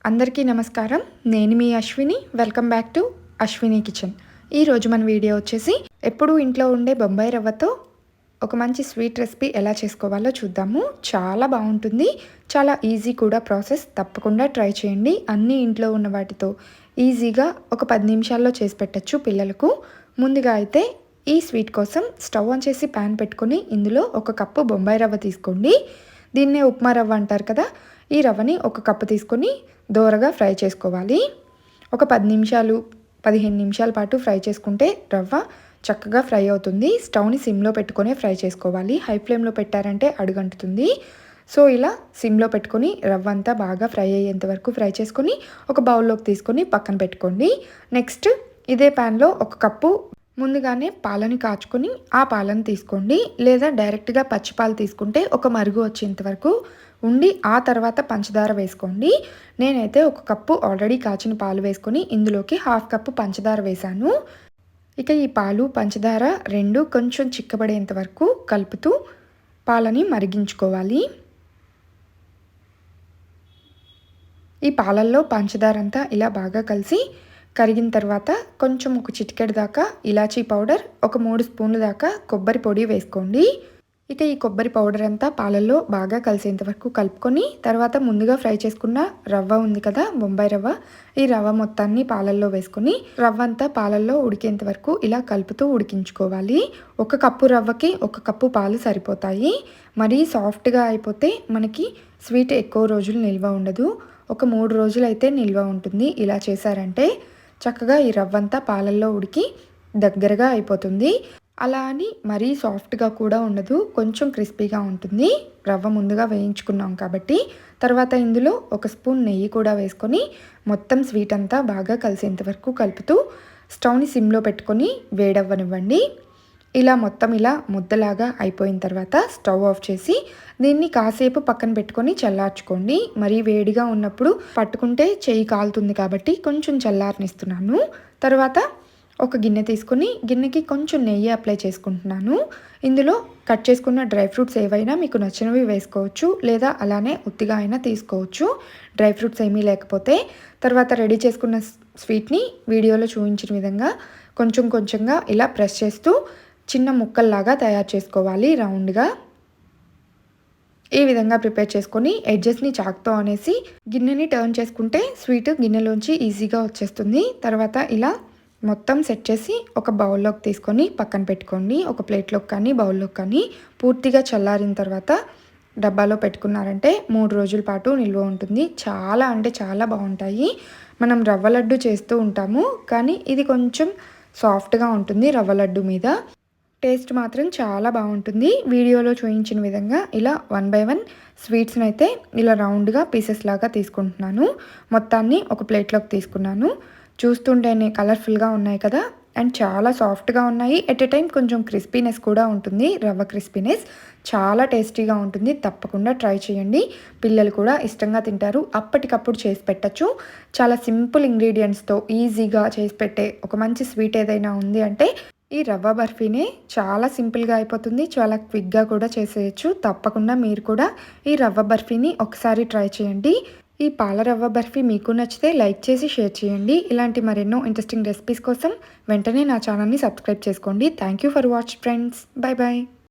అందరికీ నమస్కారం. నేను మీ Ashwini. Welcome back to Ashwini kitchen. ఈరోజు మన వీడియో వచ్చేసి ఎప్పుడూ ఇంట్లో ఉండే బొంబాయి రవ్వతో ఒక మంచి స్వీట్ రెసిపీ ఎలా చేసుకోవాలో చూద్దాము. చాలా బాగుంటుంది, చాలా ఈజీ కూడా ప్రాసెస్. తప్పకుండా ట్రై చేయండి. అన్నీ ఇంట్లో ఉన్న వాటితో ఈజీగా ఒక 10 నిమిషాల్లో చేసి పెట్టచ్చు పిల్లలకు. ముందుగా అయితే ఈ స్వీట్ కోసం స్టవ్ ఆన్ చేసి ప్యాన్ పెట్టుకొని ఇందులో 1 కప్పు బొంబాయి రవ్వ తీసుకోండి. దీన్నే ఉప్మా రవ్వ అంటారు కదా. ఈ రవ్వని 1 కప్పు తీసుకొని దోరగా ఫ్రై చేసుకోవాలి. ఒక 10 నిమిషాలు 15 నిమిషాల పాటు ఫ్రై చేసుకుంటే రవ్వ చక్కగా ఫ్రై అవుతుంది. స్టవ్ని సిమ్లో పెట్టుకొని ఫ్రై చేసుకోవాలి. హై ఫ్లేమ్లో పెట్టారంటే అడుగంటుతుంది. సో ఇలా సిమ్లో పెట్టుకొని రవ్వ అంతా బాగా ఫ్రై అయ్యేంత వరకు ఫ్రై చేసుకొని ఒక బౌల్లోకి తీసుకొని పక్కన పెట్టుకోండి. నెక్స్ట్ ఇదే ప్యాన్లో 1 కప్పు ముందుగానే పాలని కాచుకొని ఆ పాలను తీసుకోండి. లేదా డైరెక్ట్గా పచ్చిపాలు తీసుకుంటే ఒక మరుగు వచ్చేంత వరకు ఉండి ఆ తర్వాత పంచదార వేసుకోండి. నేనైతే 1 కప్పు ఆల్రెడీ కాచిన పాలు వేసుకొని ఇందులోకి 1/2 కప్పు పంచదార వేశాను. ఇక ఈ పాలు పంచదార రెండు కొంచెం చిక్కబడేంత వరకు కలుపుతూ పాలని మరిగించుకోవాలి. ఈ పాలల్లో పంచదార అంతా ఇలా బాగా కలిసి కరిగిన తర్వాత కొంచెం ఒక చిటికెడు దాకా ఇలాచీ పౌడర్, ఒక 3 స్పూన్ల దాకా కొబ్బరి పొడి వేసుకోండి. ఇక ఈ కొబ్బరి పౌడర్ అంతా పాలల్లో బాగా కలిసేంత వరకు కలుపుకొని తర్వాత ముందుగా ఫ్రై చేసుకున్న రవ్వ ఉంది కదా, బొంబాయి రవ్వ, ఈ రవ్వ మొత్తాన్ని పాలల్లో వేసుకొని రవ్వ అంతా పాలల్లో ఉడికేంత వరకు ఇలా కలుపుతూ ఉడికించుకోవాలి. 1 కప్పు రవ్వకి 1 కప్పు పాలు సరిపోతాయి. మరీ సాఫ్ట్గా అయిపోతే మనకి స్వీట్ ఎక్కువ రోజులు నిల్వ ఉండదు. ఒక 3 రోజులు అయితే నిల్వ ఉంటుంది. ఇలా చేశారంటే చక్కగా ఈ రవ్వంతా పాలల్లో ఉడికి దగ్గరగా అయిపోతుంది. అలా అని మరీ సాఫ్ట్గా కూడా ఉండదు, కొంచెం క్రిస్పీగా ఉంటుంది. రవ్వ ముందుగా వేయించుకున్నాం కాబట్టి. తర్వాత ఇందులో 1 స్పూన్ నెయ్యి కూడా వేసుకొని మొత్తం స్వీట్ అంతా బాగా కలిసేంత వరకు కలుపుతూ స్టవ్ని సిమ్లో పెట్టుకొని వేడవ్వనివ్వండి. ఇలా మొత్తం ఇలా ముద్దలాగా అయిపోయిన తర్వాత స్టవ్ ఆఫ్ చేసి దీన్ని కాసేపు పక్కన పెట్టుకొని చల్లార్చుకోండి. మరీ వేడిగా ఉన్నప్పుడు పట్టుకుంటే చెయ్యి కాలుతుంది కాబట్టి కొంచెం చల్లారనిస్తున్నాను. తర్వాత ఒక గిన్నె తీసుకొని గిన్నెకి కొంచెం నెయ్యి అప్లై చేసుకుంటున్నాను. ఇందులో కట్ చేసుకున్న డ్రై ఫ్రూట్స్ ఏవైనా మీకు నచ్చినవి వేసుకోవచ్చు, లేదా అలానే ఉత్తిగా అయినా తీసుకోవచ్చు డ్రై ఫ్రూట్స్ ఏమీ లేకపోతే. తర్వాత రెడీ చేసుకున్న స్వీట్ని వీడియోలో చూపించిన విధంగా కొంచెం కొంచెంగా ఇలా ప్రెస్ చేస్తూ చిన్న ముక్కల్లాగా తయారు చేసుకోవాలి రౌండ్గా. ఈ విధంగా ప్రిపేర్ చేసుకొని ఎడ్జెస్ని చాక్తో అనేసి గిన్నెని టర్న్ చేసుకుంటే స్వీట్ గిన్నెలోంచి ఈజీగా వచ్చేస్తుంది. తర్వాత ఇలా మొత్తం సెట్ చేసి ఒక బౌల్లోకి తీసుకొని పక్కన పెట్టుకోండి. ఒక ప్లేట్లోకి కానీ బౌల్లోకి కానీ. పూర్తిగా చల్లారిన తర్వాత డబ్బాలో పెట్టుకున్నారంటే 3 రోజుల పాటు నిల్వ ఉంటుంది. చాలా అంటే చాలా బాగుంటాయి. మనం రవ్వ లడ్డు చేస్తూ ఉంటాము, కానీ ఇది కొంచెం సాఫ్ట్గా ఉంటుంది రవ్వ లడ్డు మీద. టేస్ట్ మాత్రం చాలా బాగుంటుంది. వీడియోలో చూపించిన విధంగా ఇలా 1 బై 1 స్వీట్స్ని అయితే ఇలా రౌండ్గా పీసెస్ లాగా తీసుకుంటున్నాను. మొత్తాన్ని ఒక ప్లేట్లోకి తీసుకున్నాను. చూస్తుంటేనే కలర్ఫుల్గా ఉన్నాయి కదా, అండ్ చాలా సాఫ్ట్గా ఉన్నాయి. ఎట్ ఎ టైం కొంచెం క్రిస్పీనెస్ కూడా ఉంటుంది, రవ్వ క్రిస్పీనెస్. చాలా టేస్టీగా ఉంటుంది. తప్పకుండా ట్రై చేయండి. పిల్లలు కూడా ఇష్టంగా తింటారు. అప్పటికప్పుడు చేసి పెట్టచ్చు. చాలా సింపుల్ ఇంగ్రీడియంట్స్తో ఈజీగా చేసి పెట్టే ఒక మంచి స్వీట్ ఏదైనా ఉంది అంటే ఈ రవ్వ బర్ఫీనే. చాలా సింపుల్గా అయిపోతుంది, చాలా క్విక్గా కూడా చేసేయచ్చు. తప్పకుండా మీరు కూడా ఈ రవ్వ బర్ఫీని ఒకసారి ట్రై చేయండి. ఈ పాల రవ్వ బర్ఫీ మీకు నచ్చితే లైక్ చేసి షేర్ చేయండి. ఇలాంటి మరెన్నో ఇంట్రెస్టింగ్ రెసిపీస్ కోసం వెంటనే నా ఛానల్ని సబ్స్క్రైబ్ చేసుకోండి. Thank you for watch friends. Bye bye.